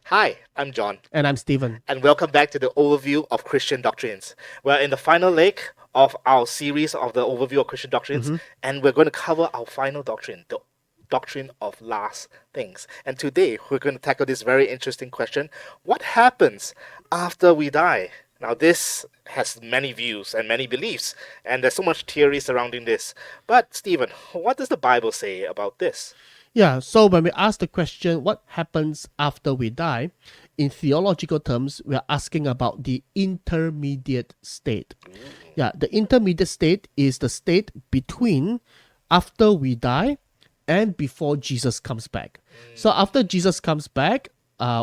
Hi, I'm John, And I'm Stephen. and welcome back to the overview of Christian doctrines. We're in the final leg of our series of the overview of Christian doctrines, hmm and we're going to cover our final doctrine, the doctrine of last things. And today we're going to tackle this very interesting question: what happens after we die? Now, this has many views and many beliefs, and there's so much theory surrounding this. But, Stephen, what does the Bible say about this? Yeah, so when we ask the question, what happens after we die? In theological terms, we are asking about the intermediate state. Ooh. Yeah, the intermediate state is the state between after we die and before Jesus comes back. So after Jesus comes back,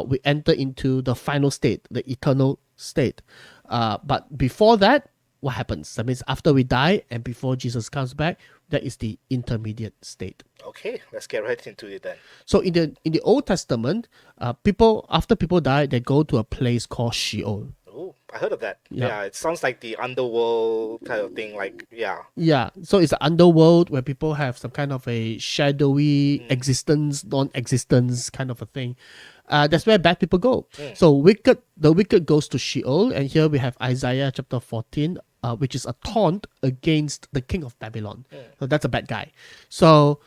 we enter into the final state, the eternal state. But before that, what happens? That means after we die and before Jesus comes back, that is the intermediate state. Okay, let's get right into it then. So in the Old Testament, people after people die, they go to a place called Sheol. Oh, I heard of that. Yeah, Yeah, it sounds like the underworld kind of thing. Like, yeah. yeah. So it's an underworld where people have some kind of a shadowy Mm, existence, non-existence kind of a thing. That's where bad people go. mm, So the wicked goes to Sheol, and here we have Isaiah chapter 14, which is a taunt against the king of Babylon. mm. So that's a bad guy. So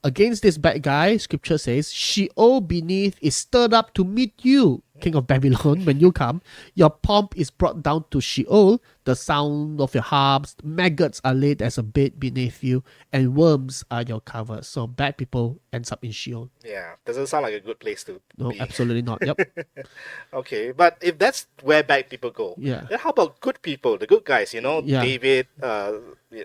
against this bad guy, scripture says, Sheol beneath is stirred up to meet you, king of Babylon, when you come. Your pomp is brought down to Sheol. The sound of your harps, maggots are laid as a bed beneath you, and worms are your cover. So bad people ends up in Sheol. Yeah, doesn't sound like a good place to No, be. absolutely not. Yep. Okay, but if that's where bad people go, Yeah. then how about good people, the good guys, Yeah. David,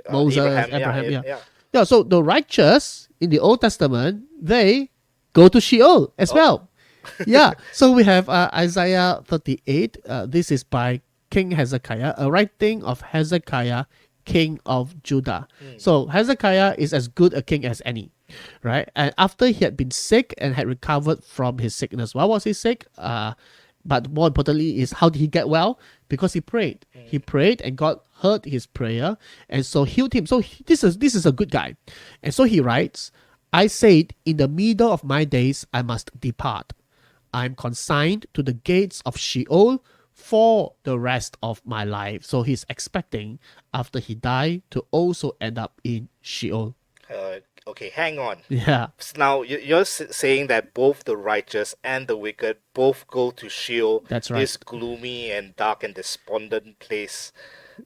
Moses, Abraham, Abraham, yeah, yeah. yeah. Yeah, so the righteous in the Old Testament, they go to Sheol as Oh, well. Yeah, so we have Isaiah 38. This is by King Hezekiah, a writing of Hezekiah, king of Judah. mm, So Hezekiah is as good a king as any, right? And after he had been sick and had recovered from his sickness, why was he sick? But more importantly is how did he get well? Because he prayed. He prayed and God heard his prayer and so healed him. So this is a good guy. And so he writes, I said, in the middle of my days I must depart. I am consigned to the gates of Sheol for the rest of my life. So he's expecting after he died to also end up in Sheol. okay, hang on. Yeah, Now, you're saying that both the righteous and the wicked both go to Sheol, that's right. this gloomy and dark and despondent place.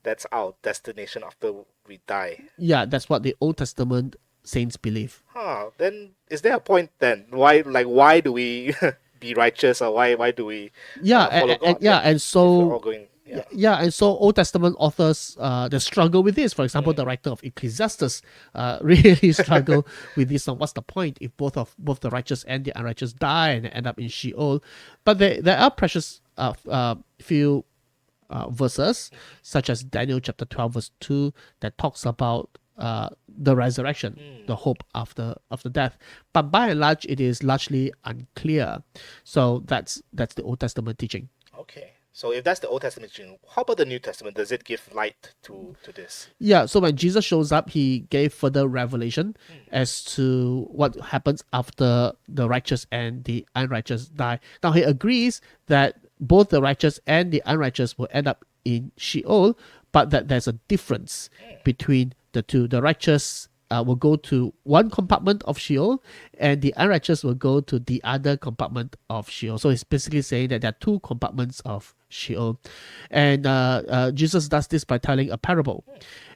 That's our destination after we die. Yeah, that's what the Old Testament saints believe. Huh, then is there a point then? Why do we be righteous, or why do we Yeah, follow God yeah, then? and If we're all so going, yeah. yeah, and so Old Testament authors they struggle with this. For example, the writer of Ecclesiastes really struggle with this. On what's the point if both the righteous and the unrighteous die and end up in Sheol? But there are precious few verses, such as Daniel chapter 12 verse 2, that talks about the resurrection, the hope after death. But by and large, it is largely unclear. So that's the Old Testament teaching. Okay. So if that's the Old Testament, how about the New Testament? Does it give light to this? Yeah, so when Jesus shows up, he gave further revelation as to what happens after the righteous and the unrighteous die. Now, he agrees that both the righteous and the unrighteous will end up in Sheol, but that there's a difference between the two. The righteous will go to one compartment of Sheol, and the unrighteous will go to the other compartment of Sheol. So he's basically saying that there are two compartments of Sheol. And Jesus does this by telling a parable.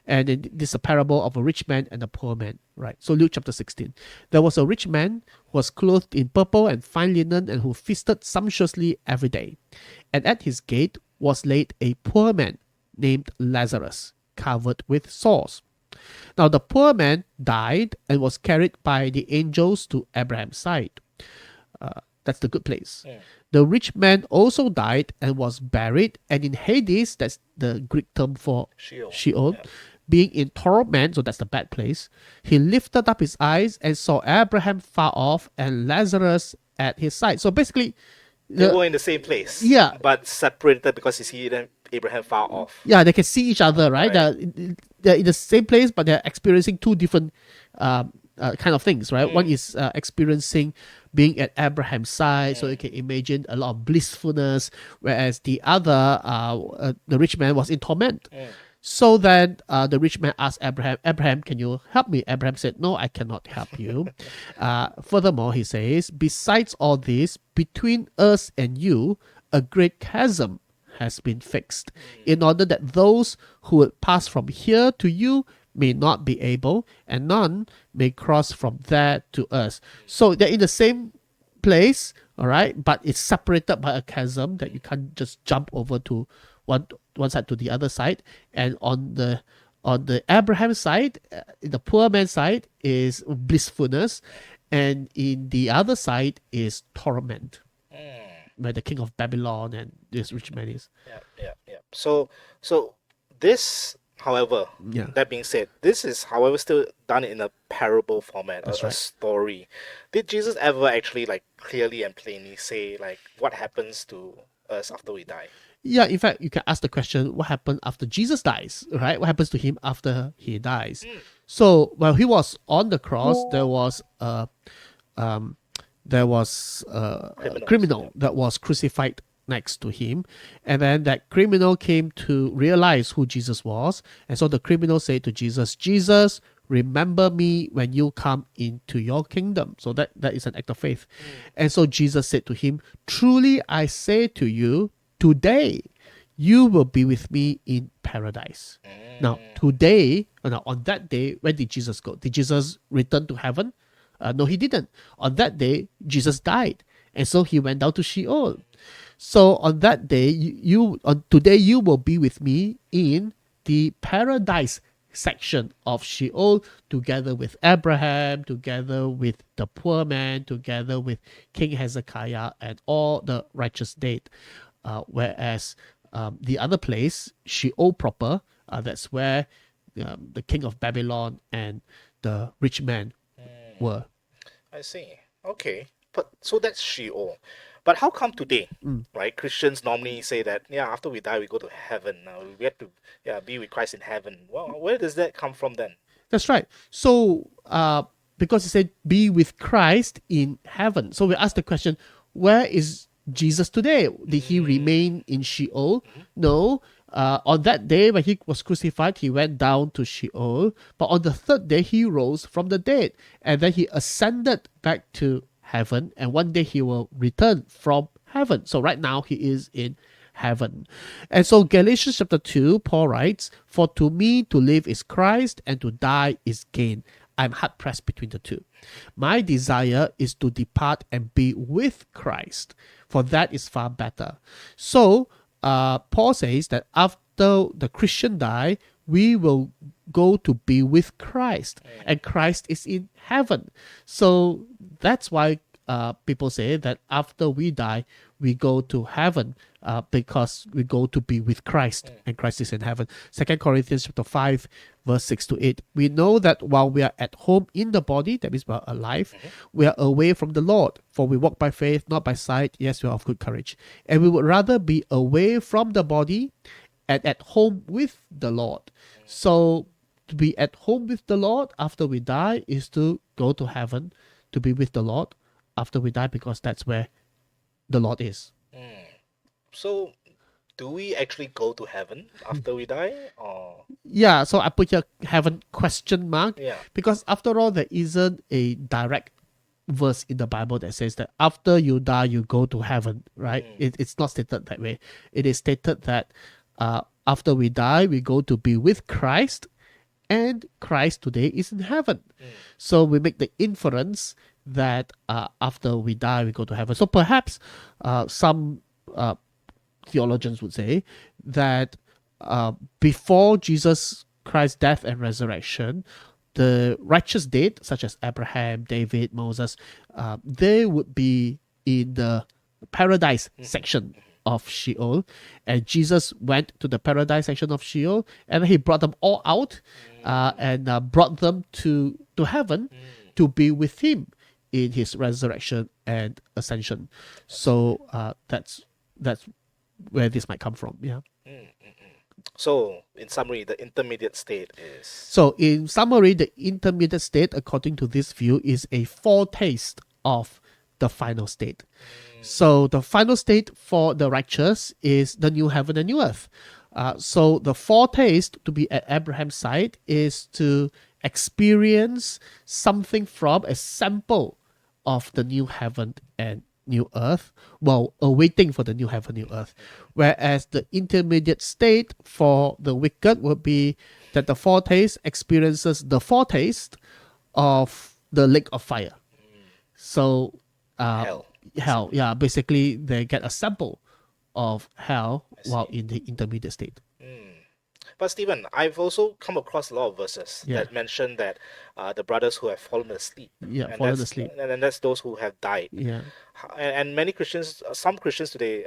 And this is a parable of a rich man and a poor man, right? So Luke chapter 16. There was a rich man who was clothed in purple and fine linen and who feasted sumptuously every day. And at his gate was laid a poor man named Lazarus, covered with sores. Now the poor man died and was carried by the angels to Abraham's side. That's the good place. Yeah. The rich man also died and was buried, and in Hades, that's the Greek term for Sheol, Yeah. being in torment, so that's the bad place, he lifted up his eyes and saw Abraham far off and Lazarus at his side. So basically, They were in the same place, yeah, but separated because you see Abraham far off. yeah, they can see each other, right? Right. They're in the same place, but they're experiencing two different kind of things, right? One is experiencing being at Abraham's side, so you can imagine a lot of blissfulness, whereas the other, the rich man, was in torment. So then the rich man asked Abraham, Abraham, can you help me? Abraham said, no, I cannot help you. Furthermore, he says, besides all this, between us and you, a great chasm has been fixed, in order that those who would pass from here to you may not be able, and none may cross from there to us. So they're in the same place, all right, but it's separated by a chasm that you can't just jump over to one side to the other side. And on the Abraham side, the poor man's side is blissfulness, and in the other side is torment, where the king of Babylon and this rich man is. Yeah. So this, however, Yeah. that being said, this is, however, still done in a parable format, That's a right. story. Did Jesus ever actually like clearly and plainly say like what happens to us after we die? Yeah, in fact, you can ask the question, what happened after Jesus dies, right? What happens to him after he dies? So while he was on the cross, there was a criminal that was crucified next to him, and then that criminal came to realize who Jesus was, and so the criminal said to Jesus, Jesus, remember me when you come into your kingdom. So that is an act of faith. And so Jesus said to him, truly I say to you, today you will be with me in paradise. Now today, on that day, where did Jesus go? Did Jesus return to heaven? No, he didn't. On that day, Jesus died, and so he went down to Sheol. So on that day, today you will be with me in the paradise section of Sheol, together with Abraham, together with the poor man, together with King Hezekiah and all the righteous dead. Whereas the other place, Sheol proper, that's where the king of Babylon and the rich man were. I see. Okay. But so that's Sheol. But how come today, right? Christians normally say that, yeah, after we die, we go to heaven. Now we have to, be with Christ in heaven. Well, where does that come from then? That's right. So, because he said, be with Christ in heaven. So we ask the question, where is Jesus today? Did he remain in Sheol? No. On that day when he was crucified, he went down to Sheol. But on the third day, he rose from the dead. And then he ascended back to heaven. And one day he will return from heaven. So right now he is in heaven. And so Galatians chapter 2, Paul writes, for to me to live is Christ, and to die is gain. I'm hard pressed between the two. My desire is to depart and be with Christ, for that is far better. So Paul says that after the Christian die, we will go to be with Christ, and Christ is in heaven. So that's why people say that after we die, we go to heaven, because we go to be with Christ, and Christ is in heaven. 2 Corinthians chapter 5, verse 6 to 8. We know that while we are at home in the body, that means we are alive, we are away from the Lord. For we walk by faith, not by sight. Yes, we are of good courage. And we would rather be away from the body and at home with the Lord. So to be at home with the Lord after we die is to go to heaven, to be with the Lord after we die, because that's where the Lord is. So, do we actually go to heaven after we die, or Yeah, so I put here heaven question mark, yeah? because after all, there isn't a direct verse in the Bible that says that after you die, you go to heaven, right? It's not stated that way. It is stated that after we die, we go to be with Christ, and Christ today is in heaven. So we make the inference that after we die, we go to heaven. So perhaps some theologians would say that before Jesus Christ's death and resurrection, the righteous dead, such as Abraham, David, Moses, they would be in the paradise section of Sheol, and Jesus went to the paradise section of Sheol, and he brought them all out, and brought them to heaven to be with him in his resurrection and ascension. So that's where this might come from. Yeah. So, in summary, the intermediate state is. So, in summary, the intermediate state, according to this view, is a foretaste of the final state. So, the final state for the righteous is the new heaven and new earth. So, the foretaste to be at Abraham's side is to experience something from a sample of the new heaven and new earth while awaiting for the new heaven, new earth. Whereas the intermediate state for the wicked would be that the foretaste experiences the foretaste of the lake of fire. So, Hell. hell, yeah, basically they get a sample of hell while in the intermediate state. But Stephen, I've also come across a lot of verses Yeah. that mention that the brothers who have fallen asleep. Yeah, and fallen that's, asleep. And that's those who have died. Yeah. And many Christians, some Christians today,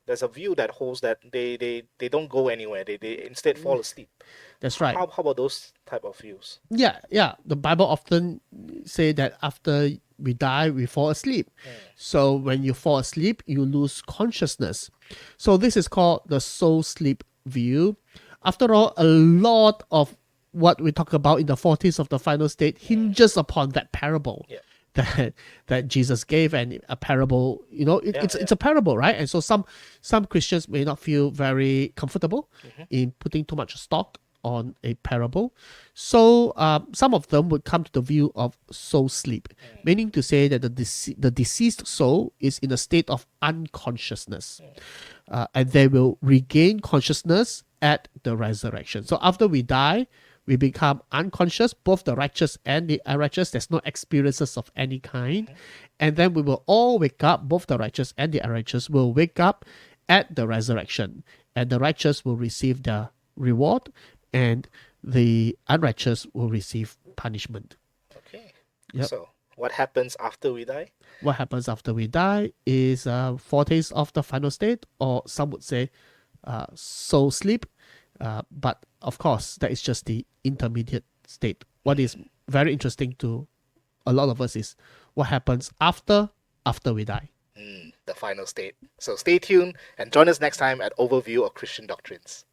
there's a view that holds that they don't go anywhere. They instead fall asleep. That's right. How about those type of views? Yeah. The Bible often say that after we die, we fall asleep. So when you fall asleep, you lose consciousness. So this is called the soul sleep view. After all, a lot of what we talk about in the 40s of the final state hinges upon that parable. Yeah. That Jesus gave, and a parable, it's a parable, right? And so some Christians may not feel very comfortable in putting too much stock on a parable. So some of them would come to the view of soul sleep, meaning to say that the deceased soul is in a state of unconsciousness, and they will regain consciousness at the resurrection. So after we die, we become unconscious, both the righteous and the unrighteous. There's no experiences of any kind. And then we will all wake up, both the righteous and the unrighteous will wake up at the resurrection. And the righteous will receive their reward, and the unrighteous will receive punishment. Okay. Yep. So, what happens after we die? What happens after we die is a foretaste of the final state, or some would say soul sleep. But of course, that is just the intermediate state. What is very interesting to a lot of us is what happens after we die. The final state. So stay tuned and join us next time at Overview of Christian Doctrines.